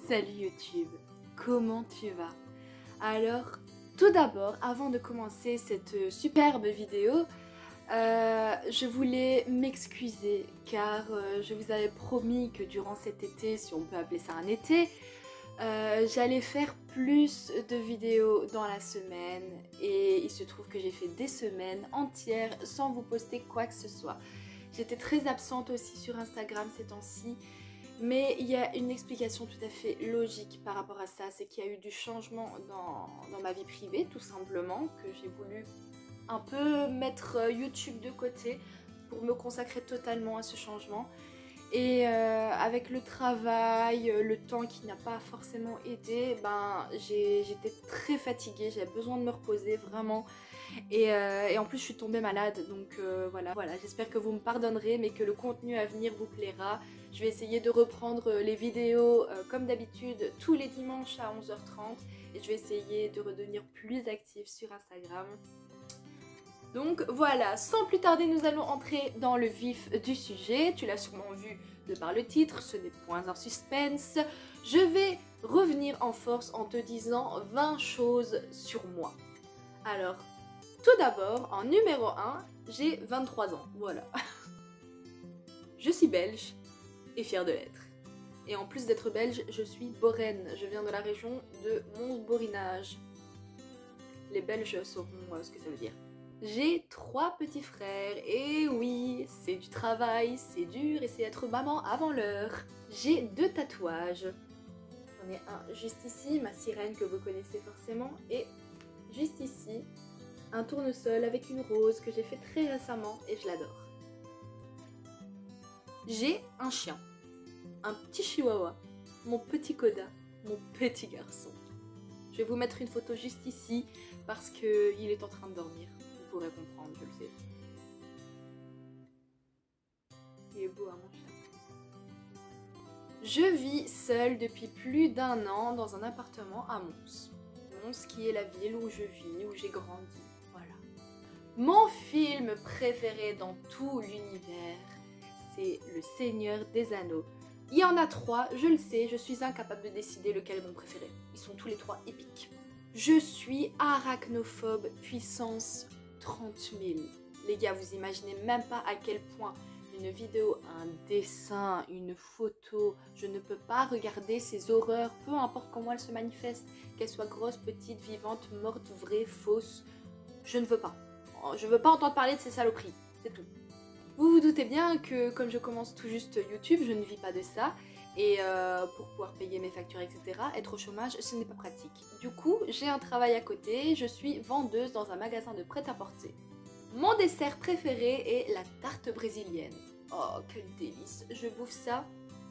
Salut YouTube, comment tu vas? Alors, tout d'abord, avant de commencer cette superbe vidéo, je voulais m'excuser car je vous avais promis que durant cet été, si on peut appeler ça un été, j'allais faire plus de vidéos dans la semaine et il se trouve que j'ai fait des semaines entières sans vous poster quoi que ce soit. J'étais très absente aussi sur Instagram ces temps-ci. Mais il y a une explication tout à fait logique par rapport à ça, c'est qu'il y a eu du changement dans ma vie privée, tout simplement, que j'ai voulu un peu mettre YouTube de côté pour me consacrer totalement à ce changement. Et avec le travail, le temps qui n'a pas forcément aidé, j'étais très fatiguée, j'avais besoin de me reposer vraiment. Et en plus je suis tombée malade, donc voilà, j'espère que vous me pardonnerez mais que le contenu à venir vous plaira. Je vais essayer de reprendre les vidéos comme d'habitude tous les dimanches à 11h30 et je vais essayer de redevenir plus active sur Instagram. Donc voilà, sans plus tarder, nous allons entrer dans le vif du sujet. Tu l'as sûrement vu de par le titre, ce n'est point un suspense. Je vais revenir en force en te disant 20 choses sur moi. Alors, tout d'abord, en numéro 1, j'ai 23 ans, voilà. Je suis belge et fière de l'être. Et en plus d'être belge, je suis boraine. Je viens de la région de Mons-Borinage. Les Belges sauront ce que ça veut dire. J'ai 3 petits frères, et oui, c'est du travail, c'est dur et c'est être maman avant l'heure. J'ai 2 tatouages. J'en ai un juste ici, ma sirène que vous connaissez forcément, et juste ici, un tournesol avec une rose que j'ai fait très récemment et je l'adore. J'ai un chien, un petit chihuahua, mon petit Koda, mon petit garçon. Je vais vous mettre une photo juste ici parce qu'il est en train de dormir. Vous pourrez comprendre, je le sais. Il est beau, hein, mon chien. Je vis seule depuis plus d'1 an dans un appartement à Mons. Mons qui est la ville où je vis, où j'ai grandi. Voilà. Mon film préféré dans tout l'univers, c'est Le Seigneur des Anneaux. Il y en a 3, je le sais, je suis incapable de décider lequel est mon préféré. Ils sont tous les 3 épiques. Je suis arachnophobe puissance 30 000. Les gars, vous imaginez même pas à quel point une vidéo, un dessin, une photo, je ne peux pas regarder ces horreurs, peu importe comment elles se manifestent, qu'elles soient grosses, petites, vivantes, mortes, vraies, fausses. Je ne veux pas. Je veux pas entendre parler de ces saloperies, c'est tout. Vous vous doutez bien que comme je commence tout juste YouTube, je ne vis pas de ça. Et pour pouvoir payer mes factures, etc., être au chômage, ce n'est pas pratique. Du coup, j'ai un travail à côté, je suis vendeuse dans un magasin de prêt-à-porter. Mon dessert préféré est la tarte brésilienne. Oh, quel délice! Je bouffe ça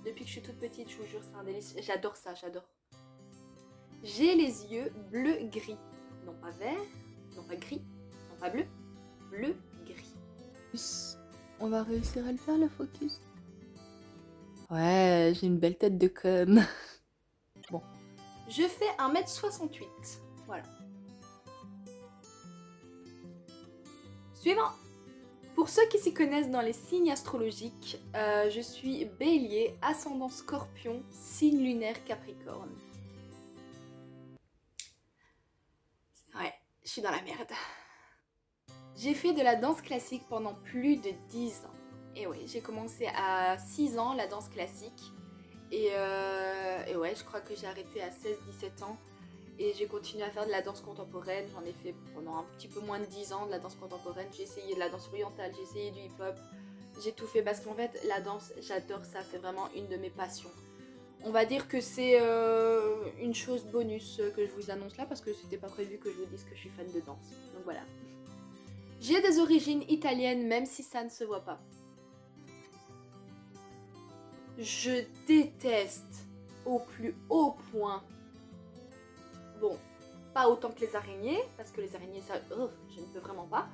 depuis que je suis toute petite, je vous jure, c'est un délice. J'adore ça, j'adore. J'ai les yeux bleu-gris. Non pas vert, non pas gris, non pas bleu, bleu-gris. On va réussir à le faire, le focus. Ouais, j'ai une belle tête de conne. Bon. Je fais 1m68. Voilà. Suivant. Pour ceux qui s'y connaissent dans les signes astrologiques, je suis Bélier, ascendant Scorpion, signe lunaire Capricorne. Ouais, je suis dans la merde. J'ai fait de la danse classique pendant plus de 10 ans. Et ouais, j'ai commencé à 6 ans la danse classique. Et ouais, je crois que j'ai arrêté à 16-17 ans. Et j'ai continué à faire de la danse contemporaine. J'en ai fait pendant un petit peu moins de 10 ans de la danse contemporaine. J'ai essayé de la danse orientale, j'ai essayé du hip-hop. J'ai tout fait parce qu'en fait, la danse, j'adore ça. C'est vraiment une de mes passions. On va dire que c'est une chose bonus que je vous annonce là parce que c'était pas prévu que je vous dise que je suis fan de danse. Donc voilà. J'ai des origines italiennes même si ça ne se voit pas. Je déteste au plus haut point. Bon, pas autant que les araignées, parce que les araignées, ça, oh, je ne peux vraiment pas.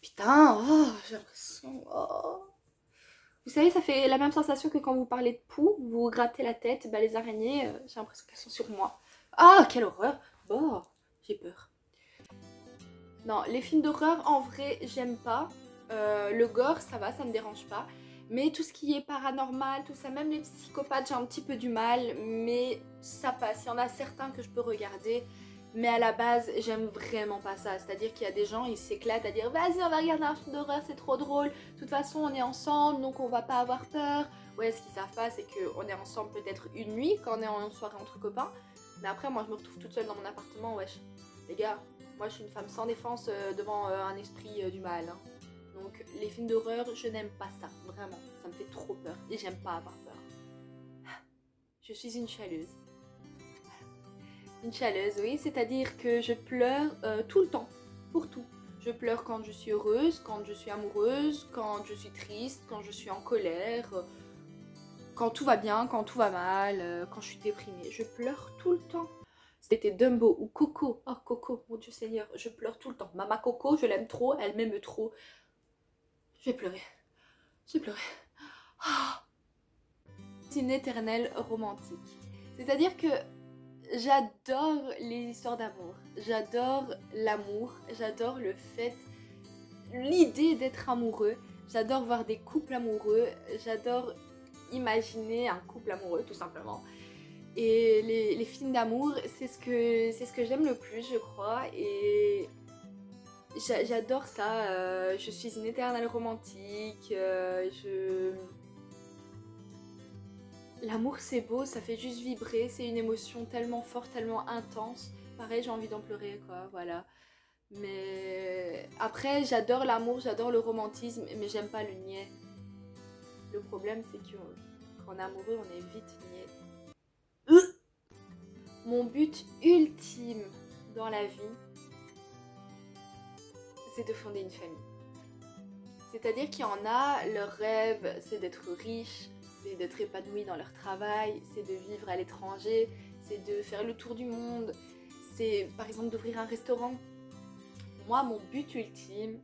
Putain, oh, j'ai l'impression, oh. Vous savez, ça fait la même sensation que quand vous parlez de poux, vous grattez la tête, bah les araignées, j'ai l'impression qu'elles sont sur moi. Ah, quelle horreur. Bon, j'ai peur. Non, les films d'horreur, en vrai, j'aime pas. Le gore, ça va, ça me dérange pas. Mais tout ce qui est paranormal, tout ça, même les psychopathes, j'ai un petit peu du mal, mais ça passe. Il y en a certains que je peux regarder, mais à la base, j'aime vraiment pas ça. C'est-à-dire qu'il y a des gens, ils s'éclatent à dire vas-y, on va regarder un film d'horreur, c'est trop drôle. De toute façon, on est ensemble, donc on va pas avoir peur. Ouais, ce qu'ils savent pas, c'est qu'on est ensemble peut-être une nuit quand on est en soirée entre copains. Mais après, moi, je me retrouve toute seule dans mon appartement, wesh. Les gars, moi, je suis une femme sans défense devant un esprit du mal. Hein. Donc, les films d'horreur, je n'aime pas ça, vraiment. Ça me fait trop peur et j'aime pas avoir peur. Je suis une chialeuse. Une chialeuse, oui, c'est-à-dire que je pleure tout le temps, pour tout. Je pleure quand je suis heureuse, quand je suis amoureuse, quand je suis triste, quand je suis en colère, quand tout va bien, quand tout va mal, quand je suis déprimée. Je pleure tout le temps. C'était Dumbo ou Coco. Oh Coco, mon Dieu Seigneur, je pleure tout le temps. Mama Coco, je l'aime trop, elle m'aime trop. Je vais pleurer. J'ai pleuré. Oh. C'est une éternelle romantique. C'est-à-dire que j'adore les histoires d'amour. J'adore l'amour. J'adore le fait, l'idée d'être amoureux. J'adore voir des couples amoureux. J'adore imaginer un couple amoureux, tout simplement. Et les films d'amour, c'est ce que j'aime le plus, je crois. Et j'adore ça. Je suis une éternelle romantique. L'amour c'est beau, ça fait juste vibrer, c'est une émotion tellement forte, tellement intense. Pareil, j'ai envie d'en pleurer, quoi, voilà. Mais après, j'adore l'amour, j'adore le romantisme, mais j'aime pas le niais. Le problème, c'est qu'en amoureux, on est vite niais. Mon but ultime dans la vie, c'est de fonder une famille. C'est-à-dire qu'il y en a, leur rêve, c'est d'être riche, c'est d'être épanoui dans leur travail, c'est de vivre à l'étranger, c'est de faire le tour du monde, c'est par exemple d'ouvrir un restaurant. Moi, mon but ultime,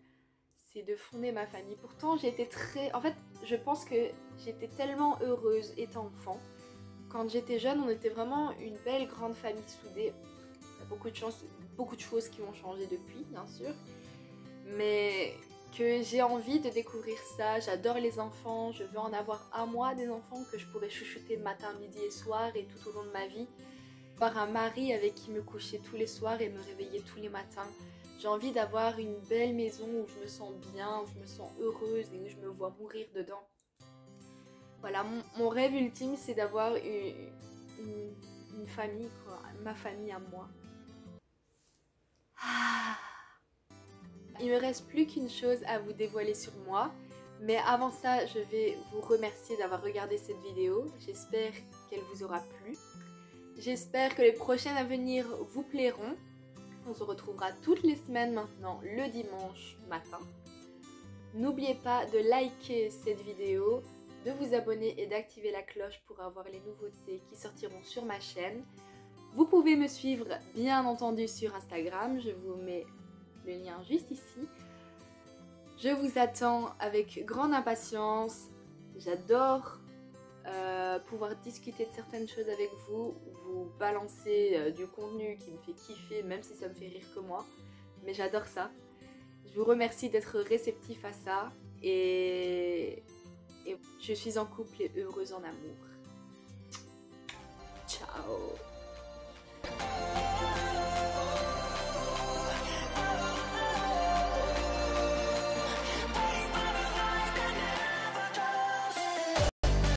c'est de fonder ma famille. Pourtant, j'ai été En fait, je pense que j'étais tellement heureuse étant enfant. Quand j'étais jeune, on était vraiment une belle grande famille soudée. Il y a beaucoup de choses qui ont changé depuis, bien sûr. Mais que j'ai envie de découvrir ça, j'adore les enfants, je veux en avoir à moi des enfants que je pourrais chouchouter matin, midi et soir et tout au long de ma vie. Avoir un mari avec qui me coucher tous les soirs et me réveiller tous les matins. J'ai envie d'avoir une belle maison où je me sens bien, où je me sens heureuse et où je me vois mourir dedans. Voilà, mon rêve ultime, c'est d'avoir une famille, quoi, ma famille à moi. Ah. Il me reste plus qu'une chose à vous dévoiler sur moi, mais avant ça, je vais vous remercier d'avoir regardé cette vidéo. J'espère qu'elle vous aura plu. J'espère que les prochaines à venir vous plairont. On se retrouvera toutes les semaines maintenant, le dimanche matin. N'oubliez pas de liker cette vidéo, de vous abonner et d'activer la cloche pour avoir les nouveautés qui sortiront sur ma chaîne. Vous pouvez me suivre bien entendu sur Instagram, je vous mets le lien juste ici. Je vous attends avec grande impatience. J'adore pouvoir discuter de certaines choses avec vous, vous balancer du contenu qui me fait kiffer, même si ça me fait rire que moi. Mais j'adore ça. Je vous remercie d'être réceptif à ça et je suis en couple et heureuse en amour. Ciao.